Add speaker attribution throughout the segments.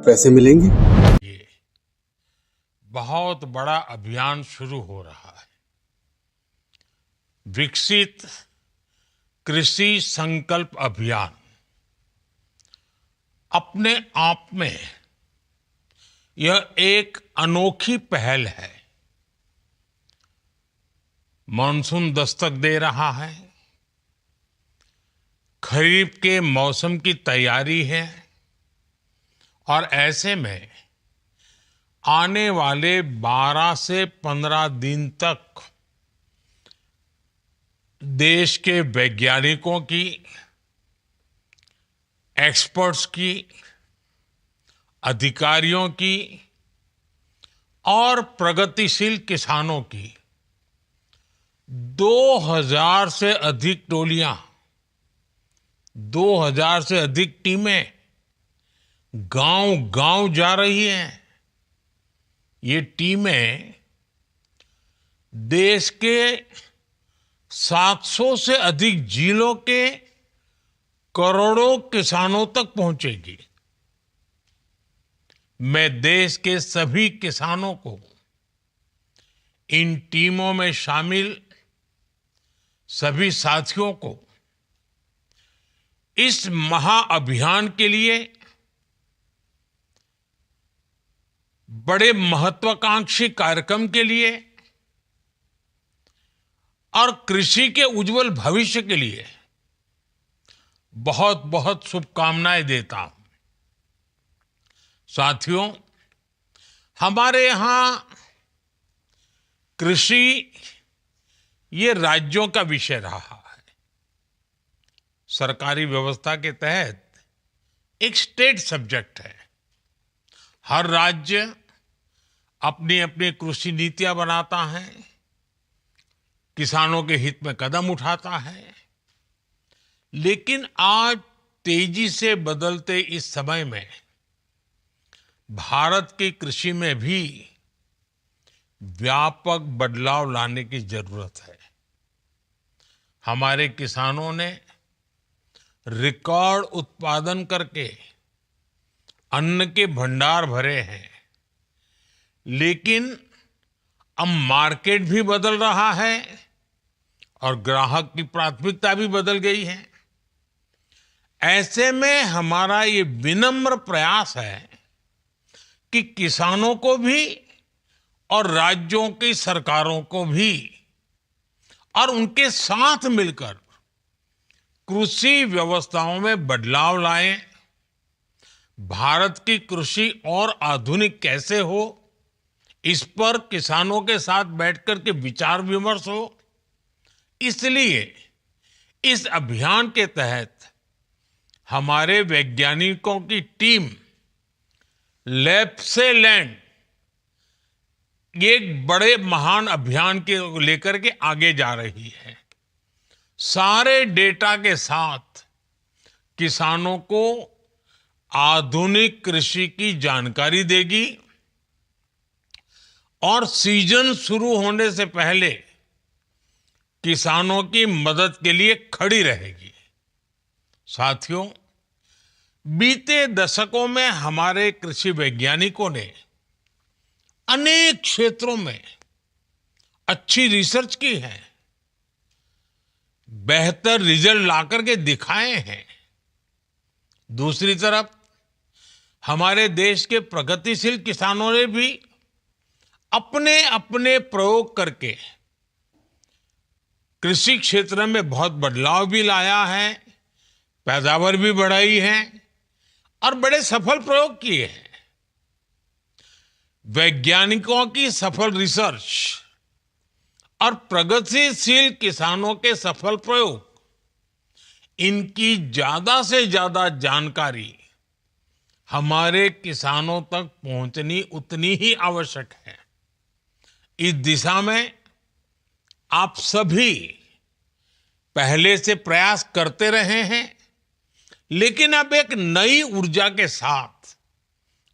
Speaker 1: पैसे मिलेंगे?
Speaker 2: ये बहुत बड़ा अभियान शुरू हो रहा है। विकसित कृषि संकल्प अभियान अपने आप में यह एक अनोखी पहल है। मानसून दस्तक दे रहा है, खरीफ के मौसम की तैयारी है और ऐसे में आने वाले 12 से 15 दिन तक देश के वैज्ञानिकों की, एक्सपर्ट्स की, अधिकारियों की और प्रगतिशील किसानों की 2000 से अधिक टोलियां, 2000 से अधिक टीमें गांव-गांव जा रही हैं। ये टीमें देश के 700 से अधिक जिलों के करोड़ों किसानों तक पहुंचेगी। मैं देश के सभी किसानों को इन टीमों में शामिल सभी साथियों को इस महाअभियान के लिए बड़े महत्वाकांक्षी कार्यक्रम के लिए और कृषि के उज्जवल भविष्य के लिए बहुत बहुत शुभकामनाएं देता हूं। साथियों, हमारे यहां कृषि ये राज्यों का विषय रहा है। सरकारी व्यवस्था के तहत एक स्टेट सब्जेक्ट है। हर राज्य अपनी अपनी कृषि नीतियां बनाता है, किसानों के हित में कदम उठाता है। लेकिन आज तेजी से बदलते इस समय में भारत की कृषि में भी व्यापक बदलाव लाने की जरूरत है। हमारे किसानों ने रिकॉर्ड उत्पादन करके अन्न के भंडार भरे हैं, लेकिन अब मार्केट भी बदल रहा है और ग्राहक की प्राथमिकता भी बदल गई है। ऐसे में हमारा ये विनम्र प्रयास है कि किसानों को भी और राज्यों की सरकारों को भी और उनके साथ मिलकर कृषि व्यवस्थाओं में बदलाव लाएं। भारत की कृषि और आधुनिक कैसे हो, इस पर किसानों के साथ बैठकर के विचार विमर्श हो। इसलिए इस अभियान के तहत हमारे वैज्ञानिकों की टीम लैब से लैंड एक बड़े महान अभियान के लेकर के आगे जा रही है। सारे डेटा के साथ किसानों को आधुनिक कृषि की जानकारी देगी और सीजन शुरू होने से पहले किसानों की मदद के लिए खड़ी रहेगी। साथियों, बीते दशकों में हमारे कृषि वैज्ञानिकों ने अनेक क्षेत्रों में अच्छी रिसर्च की है, बेहतर रिजल्ट लाकर के दिखाए हैं। दूसरी तरफ हमारे देश के प्रगतिशील किसानों ने भी अपने अपने प्रयोग करके कृषि क्षेत्र में बहुत बदलाव भी लाया है, पैदावार भी बढ़ाई है और बड़े सफल प्रयोग किए हैं। वैज्ञानिकों की सफल रिसर्च और प्रगतिशील किसानों के सफल प्रयोग, इनकी ज्यादा से ज्यादा जानकारी हमारे किसानों तक पहुंचनी उतनी ही आवश्यक है। इस दिशा में आप सभी पहले से प्रयास करते रहे हैं, लेकिन अब एक नई ऊर्जा के साथ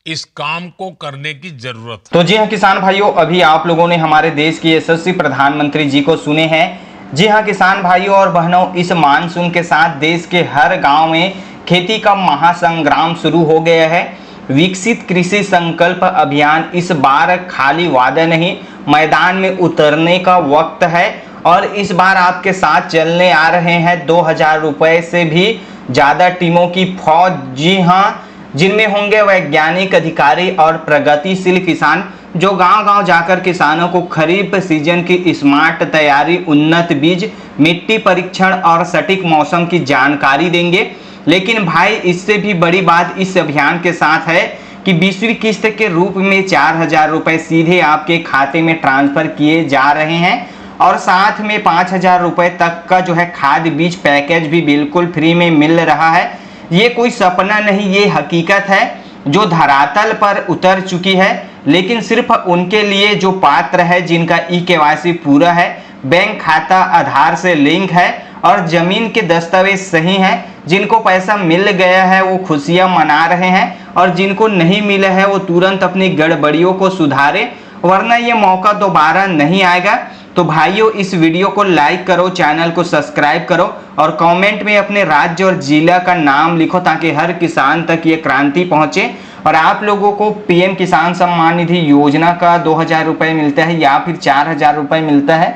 Speaker 2: इस काम को करने की जरूरत है।
Speaker 3: तो जी हाँ किसान भाइयों, अभी आप लोगों ने हमारे देश के यशस्वी प्रधानमंत्री जी को सुने हैं। जी हाँ किसान भाइयों और बहनों, इस मानसून के साथ देश के हर गांव में खेती का महासंग्राम शुरू हो गया है। विकसित कृषि संकल्प अभियान इस बार खाली वादा नहीं, मैदान में उतरने का वक्त है। और इस बार आपके साथ चलने आ रहे हैं 2000 रुपए से भी ज़्यादा टीमों की फौज। जी हाँ, जिनमें होंगे वैज्ञानिक अधिकारी और प्रगतिशील किसान जो गांव-गांव जाकर किसानों को खरीफ सीजन की स्मार्ट तैयारी, उन्नत बीज, मिट्टी परीक्षण और सटीक मौसम की जानकारी देंगे। लेकिन भाई, इससे भी बड़ी बात इस अभियान के साथ है कि 20वीं किस्त के रूप में 4000 रुपए सीधे आपके खाते में ट्रांसफर किए जा रहे हैं और साथ में 5000 रुपए तक का जो है खाद बीज पैकेज भी बिल्कुल फ्री में मिल रहा है। ये कोई सपना नहीं, ये हकीकत है जो धरातल पर उतर चुकी है। लेकिन सिर्फ उनके लिए जो पात्र है, जिनका ई-केवाईसी पूरा है, बैंक खाता आधार से लिंक है और जमीन के दस्तावेज सही हैं, जिनको पैसा मिल गया है वो खुशियां मना रहे हैं और जिनको नहीं मिला है वो तुरंत अपनी गड़बड़ियों को सुधारे, वरना ये मौका दोबारा नहीं आएगा। तो भाइयों, इस वीडियो को लाइक करो, चैनल को सब्सक्राइब करो और कमेंट में अपने राज्य और जिला का नाम लिखो ताकि हर किसान तक ये क्रांति पहुंचे। और आप लोगों को पीएम किसान सम्मान निधि योजना का 2000 रुपए मिलता है या फिर 4000 रुपए मिलता है,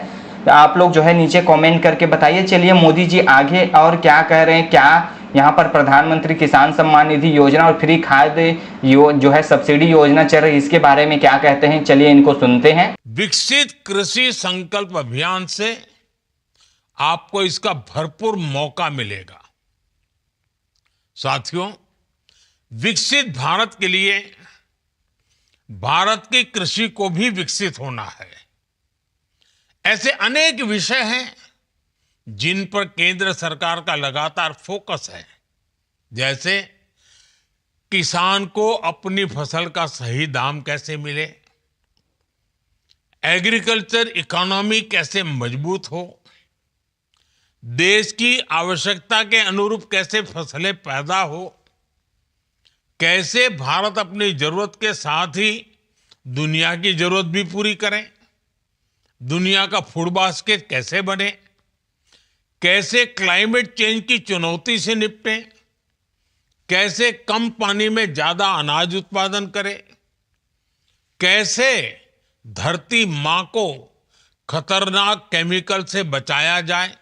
Speaker 3: तो आप लोग जो है नीचे कमेंट करके बताइए। चलिए, मोदी जी आगे और क्या कह रहे हैं, क्या यहाँ पर प्रधानमंत्री किसान सम्मान निधि योजना और फ्री खाद जो है सब्सिडी योजना चल रही है, इसके बारे में क्या कहते हैं, चलिए इनको सुनते हैं।
Speaker 2: विकसित कृषि संकल्प अभियान से आपको इसका भरपूर मौका मिलेगा। साथियों, विकसित भारत के लिए भारत की कृषि को भी विकसित होना है। ऐसे अनेक विषय हैं जिन पर केंद्र सरकार का लगातार फोकस है, जैसे किसान को अपनी फसल का सही दाम कैसे मिले, एग्रीकल्चर इकोनॉमी कैसे मजबूत हो, देश की आवश्यकता के अनुरूप कैसे फसलें पैदा हो, कैसे भारत अपनी जरूरत के साथ ही दुनिया की जरूरत भी पूरी करे, दुनिया का फूड बास्केट कैसे बने, कैसे क्लाइमेट चेंज की चुनौती से निपटे, कैसे कम पानी में ज्यादा अनाज उत्पादन करे, कैसे धरती मां को खतरनाक केमिकल से बचाया जाए,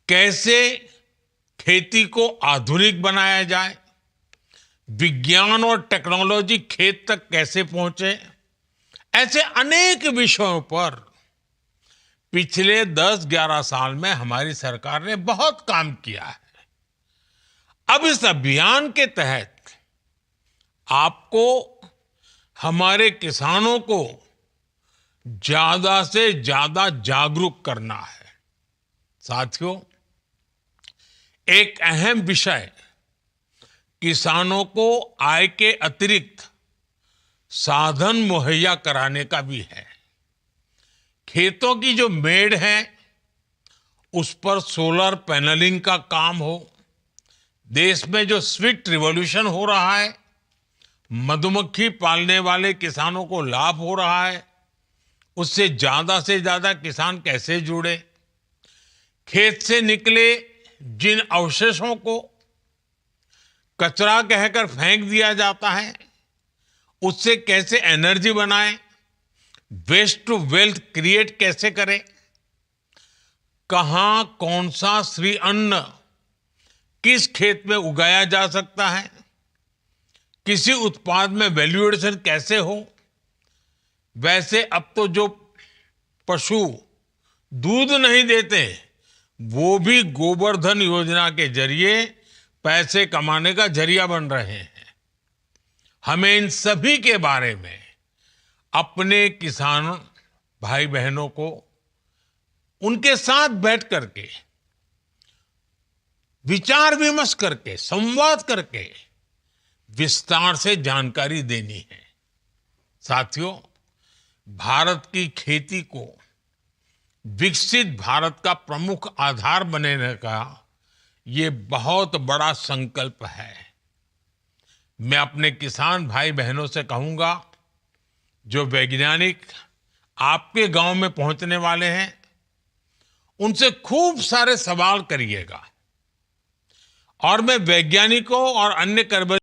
Speaker 2: कैसे खेती को आधुनिक बनाया जाए, विज्ञान और टेक्नोलॉजी खेत तक कैसे पहुंचे। ऐसे अनेक विषयों पर पिछले 10-11 साल में हमारी सरकार ने बहुत काम किया है। अब इस अभियान के तहत आपको हमारे किसानों को ज्यादा से ज्यादा जागरूक करना है। साथियों, एक अहम विषय किसानों को आय के अतिरिक्त साधन मुहैया कराने का भी है। खेतों की जो मेड़ है उस पर सोलर पैनलिंग का काम हो, देश में जो स्वीट रिवॉल्यूशन हो रहा है, मधुमक्खी पालने वाले किसानों को लाभ हो रहा है, उससे ज्यादा किसान कैसे जुड़े, खेत से निकले जिन अवशेषों को कचरा कहकर फेंक दिया जाता है उससे कैसे एनर्जी बनाएं, वेस्ट टू वेल्थ क्रिएट कैसे करें, कहां कौन सा श्री अन्न किस खेत में उगाया जा सकता है, किसी उत्पाद में वैल्यू एडिशन कैसे हो। वैसे अब तो जो पशु दूध नहीं देते वो भी गोवर्धन योजना के जरिए पैसे कमाने का जरिया बन रहे हैं। हमें इन सभी के बारे में अपने किसान भाई बहनों को उनके साथ बैठ करके विचार विमर्श करके संवाद करके विस्तार से जानकारी देनी है। साथियों, भारत की खेती को विकसित भारत का प्रमुख आधार बनने का ये बहुत बड़ा संकल्प है। मैं अपने किसान भाई बहनों से कहूंगा, जो वैज्ञानिक आपके गांव में पहुंचने वाले हैं उनसे खूब सारे सवाल करिएगा और मैं वैज्ञानिकों और अन्य